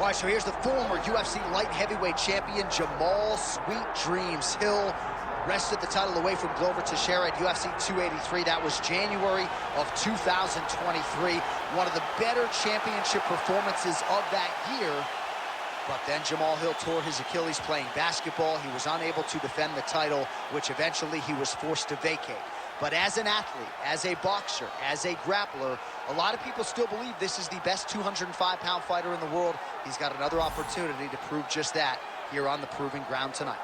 right, so here's the former UFC light heavyweight champion, Jamahal Sweet Dreams Hill. Wrested the title away from Glover Teixeira at UFC 283. That was January of 2023. One of the better championship performances of that year. But then Jamahal Hill tore his Achilles playing basketball. He was unable to defend the title, which eventually he was forced to vacate. But as an athlete, as a boxer, as a grappler, a lot of people still believe this is the best 205-pound fighter in the world. He's got another opportunity to prove just that here on the Proving Ground tonight.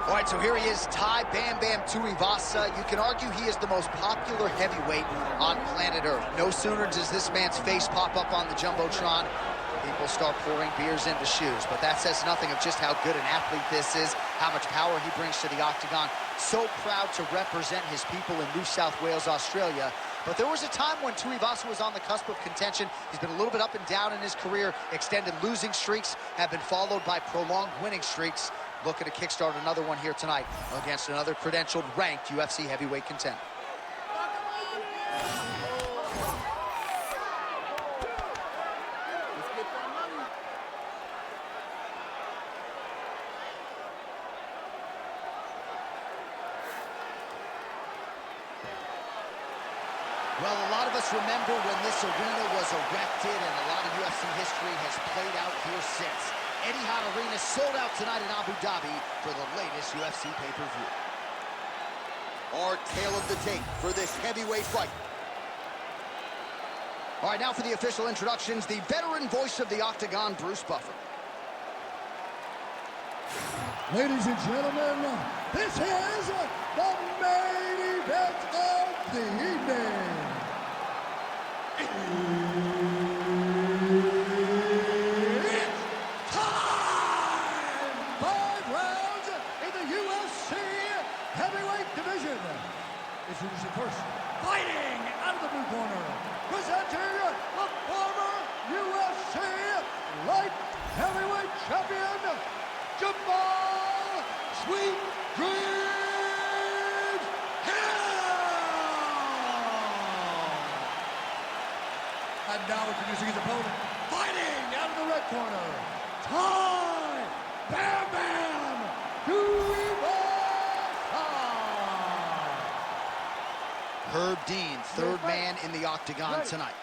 All right, so here he is, Tai Bam Bam Tuivasa. You can argue he is the most popular heavyweight on planet Earth. No sooner does this man's face pop up on the Jumbotron, people start pouring beers into shoes. But that says nothing of just how good an athlete this is, how much power he brings to the octagon. So proud to represent his people in New South Wales, Australia. But there was a time when Tuivasa was on the cusp of contention. He's been a little bit up and down in his career. Extended losing streaks have been followed by prolonged winning streaks. Looking to kickstart another one here tonight against another credentialed, ranked UFC heavyweight contender. Well, a lot of us remember when this arena was erected, and a lot of UFC history has played out here since. Etihad Arena sold out tonight in Abu Dhabi for the latest UFC pay-per-view. Our tale of the tape for this heavyweight fight. All right, now for the official introductions, the veteran voice of the Octagon, Bruce Buffer. Ladies and gentlemen, this is the main event of the evening. Introducing first, fighting out of the blue corner, presenting the former UFC light heavyweight champion, Jamahal Sweet Dreams Hill! And now introducing his opponent, fighting out of the red corner, Tai Bam Bam Tuivasa! Herb Dean, third man in the octagon tonight.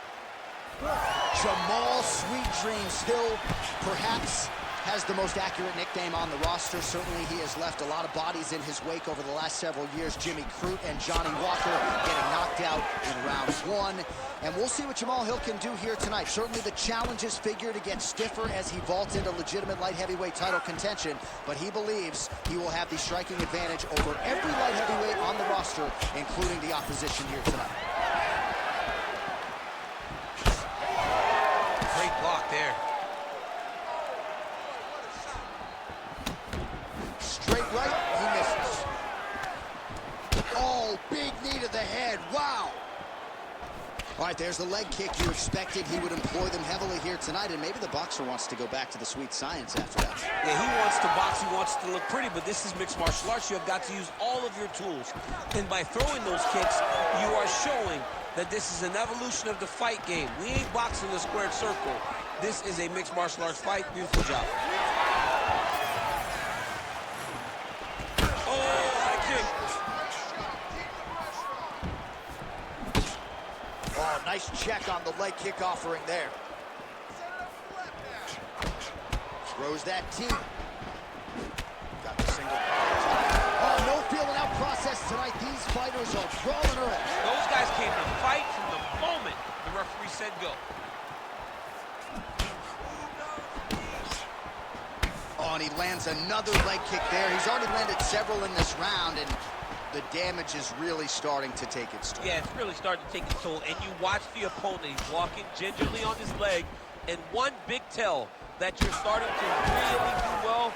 Jamahal Sweet Dreams Hill perhaps has the most accurate nickname on the roster. Certainly he has left a lot of bodies in his wake over the last several years. Jimmy Crute and Johnny Walker getting knocked out in round one. And we'll see what Jamahal Hill can do here tonight. Certainly the challenges figure to get stiffer as he vaults into legitimate light heavyweight title contention, but he believes he will have the striking advantage over every light heavyweight on the roster, including the opposition here tonight. Great block there. Straight right, he misses. Oh, big knee to the head, wow. All right, there's the leg kick you expected. He would employ them heavily here tonight, and maybe the boxer wants to go back to the sweet science after that. Yeah, he wants to box, he wants to look pretty, but this is mixed martial arts. You have got to use all of your tools. And by throwing those kicks, you are showing that this is an evolution of the fight game. We ain't boxing the squared circle. This is a mixed martial arts fight. Beautiful job. Oh, nice check on the leg kick offering there. Throws that T. Got the single. Oh, no feeling out process tonight. These fighters are brawling early. Those guys came to fight from the moment the referee said go. Oh, and he lands another leg kick there. He's already landed several in this round, and the damage is really starting to take its toll. Yeah, it's really starting to take its toll. And you watch the opponent. He's walking gingerly on his leg. And one big tell that you're starting to really do well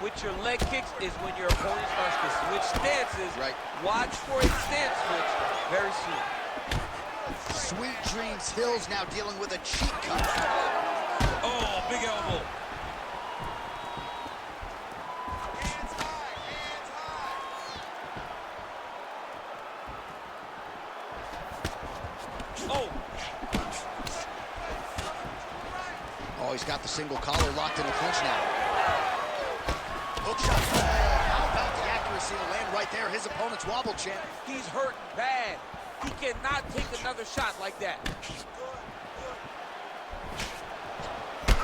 with your leg kicks is when your opponent starts to switch stances. Right. Watch for a stance switch very soon. Sweet Dreams Hill's now dealing with a cheek cut. Oh, big elbow. Oh, he's got the single collar locked in the clinch now. Hook shot. How about the accuracy to land right there? His opponent's wobble, champ. He's hurt bad. He cannot take another shot like that.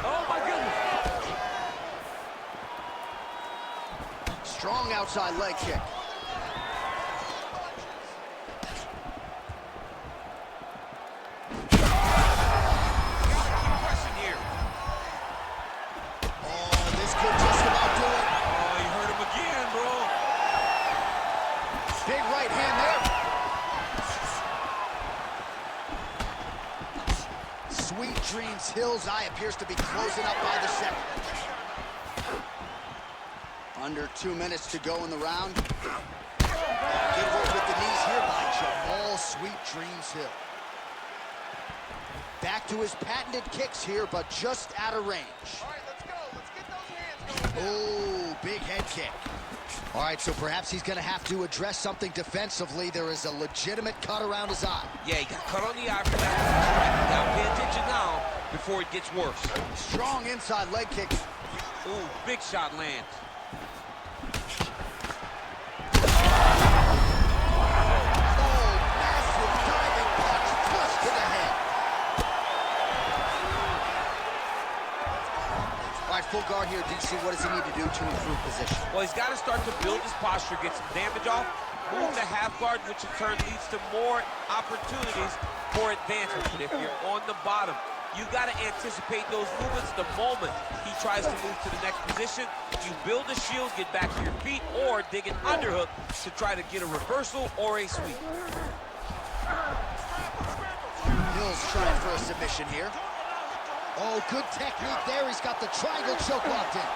Oh, my goodness. Strong outside leg kick. Big right hand there. Sweet Dreams Hill's eye appears to be closing up by the second. Under 2 minutes to go in the round. Good work with the knees here by Jamahal Sweet Dreams Hill. Back to his patented kicks here, but just out of range. All right, let's go. Let's get those hands going. Oh, big head kick. All right, so perhaps he's going to have to address something defensively. There is a legitimate cut around his eye. Yeah, he got cut on the eye for that. Now pay attention now before it gets worse. Strong inside leg kick. Ooh, big shot lands. Full guard here, DC. What does he need to do to improve position? Well, he's got to start to build his posture, get some damage off, move to half guard, which in turn leads to more opportunities for advancement. But if you're on the bottom, you got to anticipate those movements the moment he tries to move to the next position. You build a shield, get back to your feet, or dig an underhook to try to get a reversal or a sweep. Hill's trying for a submission here. Oh, good technique there. He's got the triangle choke locked in.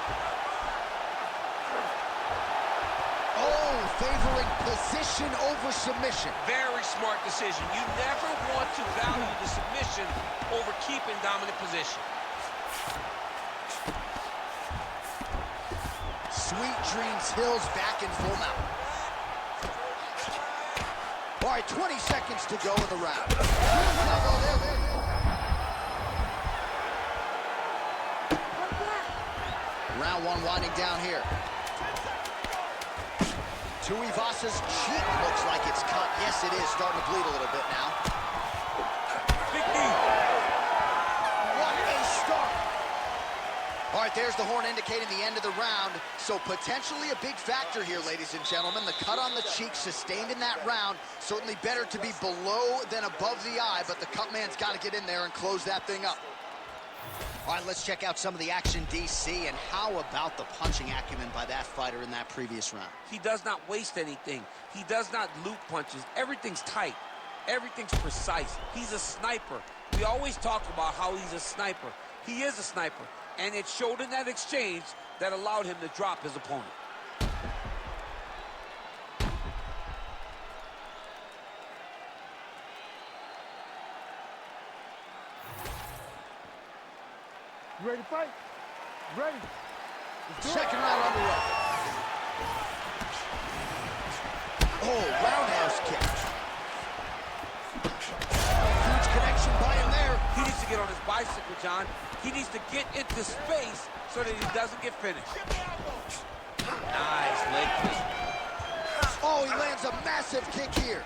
Oh, favoring position over submission. Very smart decision. You never want to value the submission over keeping dominant position. Sweet Dreams Hill's back in full mount. All right, 20 seconds to go in the round. Round one winding down here. Tuivasa's cheek looks like it's cut. Yes, it is. Starting to bleed a little bit now. Big knee. What a start. All right, there's the horn indicating the end of the round. So potentially a big factor here, ladies and gentlemen. The cut on the cheek sustained in that round. Certainly better to be below than above the eye, but the cut man's got to get in there and close that thing up. All right, let's check out some of the action, DC, and how about the punching acumen by that fighter in that previous round? He does not waste anything. He does not loop punches. Everything's tight. Everything's precise. He's a sniper. We always talk about how he's a sniper. He is a sniper, and it showed in that exchange that allowed him to drop his opponent. You ready to fight? Ready. Second round underway. Oh, roundhouse kick. Huge connection by him there. He needs to get on his bicycle, John. He needs to get into space so that he doesn't get finished. Nice leg kick. Oh, he lands a massive kick here.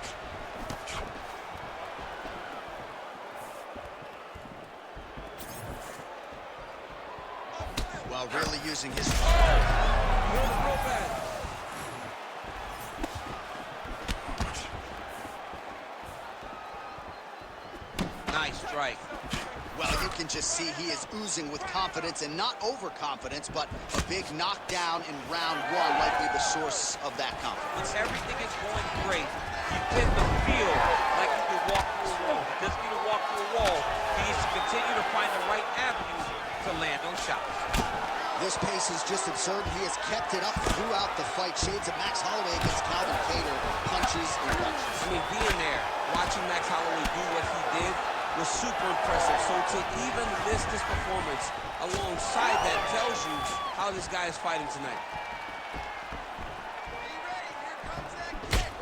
Well, really using his... strike. Well, you can just see he is oozing with confidence, and not overconfidence, but a big knockdown in round one might be the source of that confidence. Everything is going great. You tend to feel like you can walk through a wall. He doesn't need to walk through a wall. He needs to continue to find the right avenue to land those shots. This pace is just absurd. He has kept it up throughout the fight. Shades of Max Holloway against Calvin Kattar, punches and punches. I mean, being there, watching Max Holloway do what he did was super impressive. So to even list this performance alongside that tells you how this guy is fighting tonight.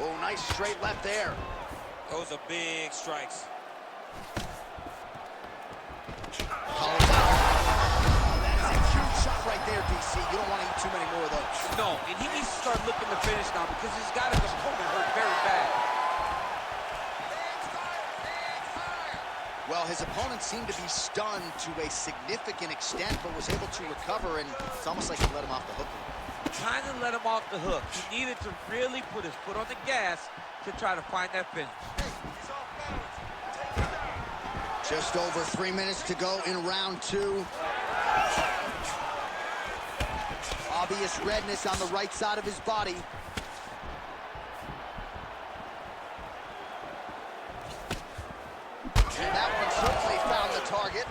Oh, nice straight left there. Those are big strikes. That's a huge shot right there, DC. You don't want to eat too many more of those. No, and he needs to start looking to finish now because he's got his opponent hurt very bad. Well, his opponent seemed to be stunned to a significant extent, but was able to recover, and it's almost like he let him off the hook. Kind of let him off the hook. He needed to really put his foot on the gas to try to find that finish. Just over 3 minutes to go in round two. Obvious redness on the right side of his body. And that one certainly found the target.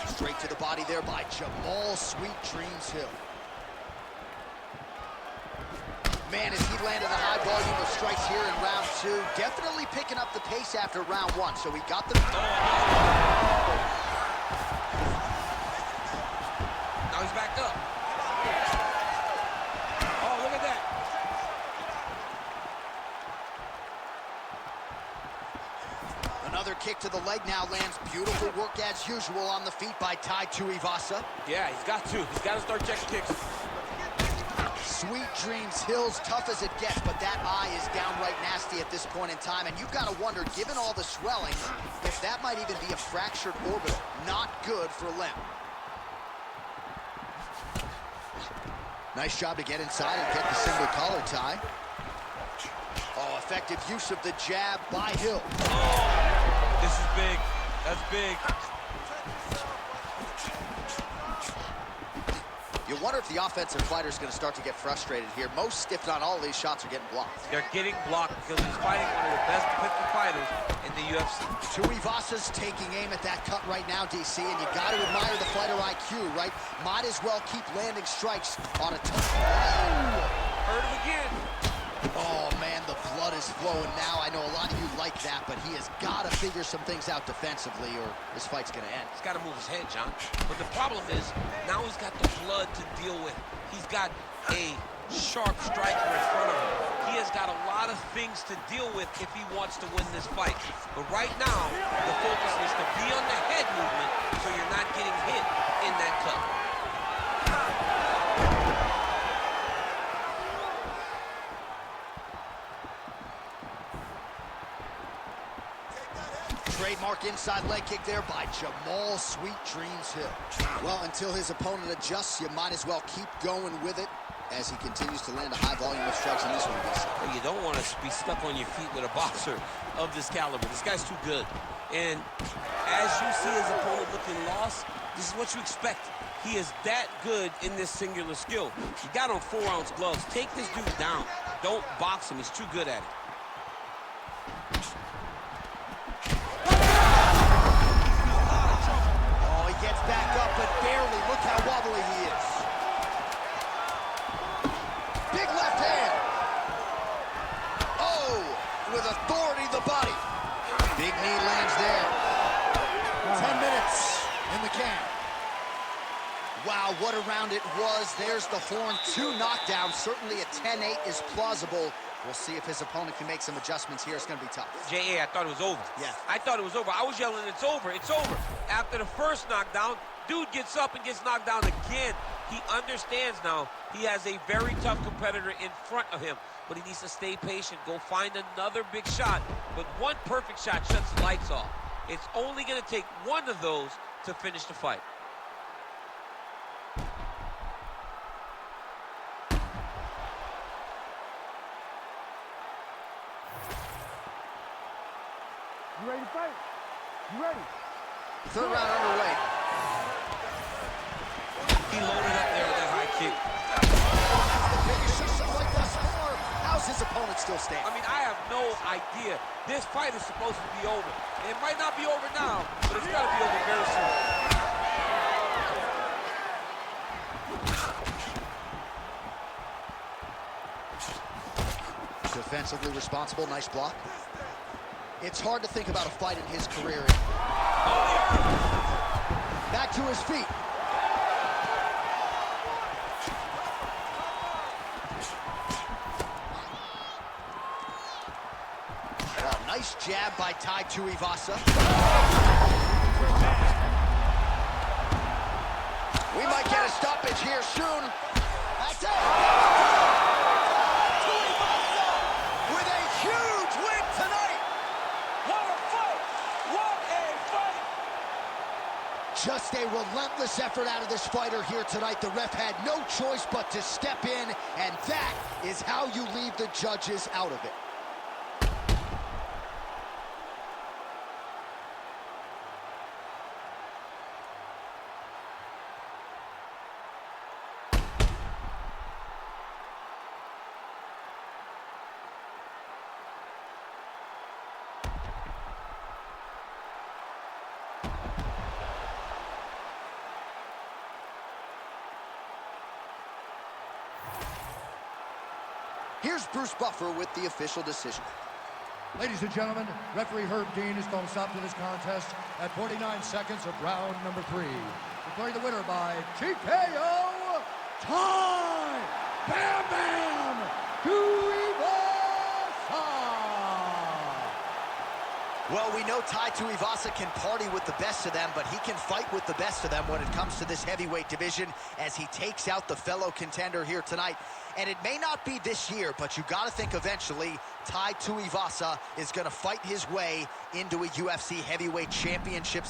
Straight to the body there by Jamahal Sweet Dreams Hill. Man, as he landed a high volume of strikes here in round two, definitely picking up the pace after round one, so he got the... Now he's backed up. Oh, look at that. Another kick to the leg now lands. Beautiful work as usual on the feet by Tuivasa. Yeah, he's got to. He's got to start checking kicks. Sweet Dreams Hill's tough as it gets, but that eye is downright nasty at this point in time, and you've got to wonder, given all the swelling, if that might even be a fractured orbital. Not good for limb. Nice job to get inside and get the single collar tie. Oh, effective use of the jab by Hill. Oh, this is big. That's big. You wonder if the offensive fighter is going to start to get frustrated here. Most, if not all, of these shots are getting blocked. They're getting blocked because he's fighting one of the best defensive fighters in the UFC. Tuivasa's taking aim at that cut right now, DC, and you got to admire the fighter IQ, right? Might as well keep landing strikes on a tough... Hurt him again. Oh, man, the blood is flowing now. I know a lot of you like that, but he has got to figure some things out defensively or this fight's going to end. He's got to move his head, John. But the problem is, now he's got the blood to deal with. He's got a sharp striker in front of him. He has got a lot of things to deal with if he wants to win this fight. But right now, the focus is to be on the head movement so you're not getting hit in that cut. Trademark inside leg kick there by Jamahal Sweet Dreams Hill. Well, until his opponent adjusts, you might as well keep going with it as he continues to land a high volume of strikes in this one. Well, you don't want to be stuck on your feet with a boxer of this caliber. This guy's too good. And as you see his opponent looking lost, this is what you expect. He is that good in this singular skill. He got on 4-ounce gloves. Take this dude down. Don't box him. He's too good at it. Gets back up, but barely. Look how wobbly he is. Big left hand. Oh, with authority the body. Big knee lands there. 10 minutes in the can. Wow, what a round it was. There's the horn. 2 knockdowns. Certainly a 10-8 is plausible. We'll see if his opponent can make some adjustments here. It's going to be tough. J.A., I thought it was over. Yeah. I thought it was over. I was yelling, it's over, it's over. After the first knockdown, dude gets up and gets knocked down again. He understands now he has a very tough competitor in front of him, but he needs to stay patient, go find another big shot. But one perfect shot shuts the lights off. It's only going to take one of those to finish the fight. You ready to fight? You ready? Third round underway. He loaded up there with that high kick. The biggest she's like thus far. How's his opponent still stand? I mean, I have no idea. This fight is supposed to be over. And it might not be over now, but it's got to be over very soon. Defensively responsible, nice block. It's hard to think about a fight in his career. Back to his feet. Well, nice jab by Tuivasa. We might get a stoppage here soon. That's it. Tuivasa with a huge win tonight. What a fight! What a fight! Just a relentless effort out of this fighter here tonight. The ref had no choice but to step in, and that is how you leave the judges out of it. Here's Bruce Buffer with the official decision. Ladies and gentlemen, referee Herb Dean has called a stop to this contest at 49 seconds of round number 3. Declaring the winner by TKO, Ty Bam Bam Tuivasa! Well, we know Ty Tuivasa can party with the best of them, but he can fight with the best of them when it comes to this heavyweight division as he takes out the fellow contender here tonight. And it may not be this year, but you got to think eventually Ty Tuivasa is going to fight his way into a UFC heavyweight championship.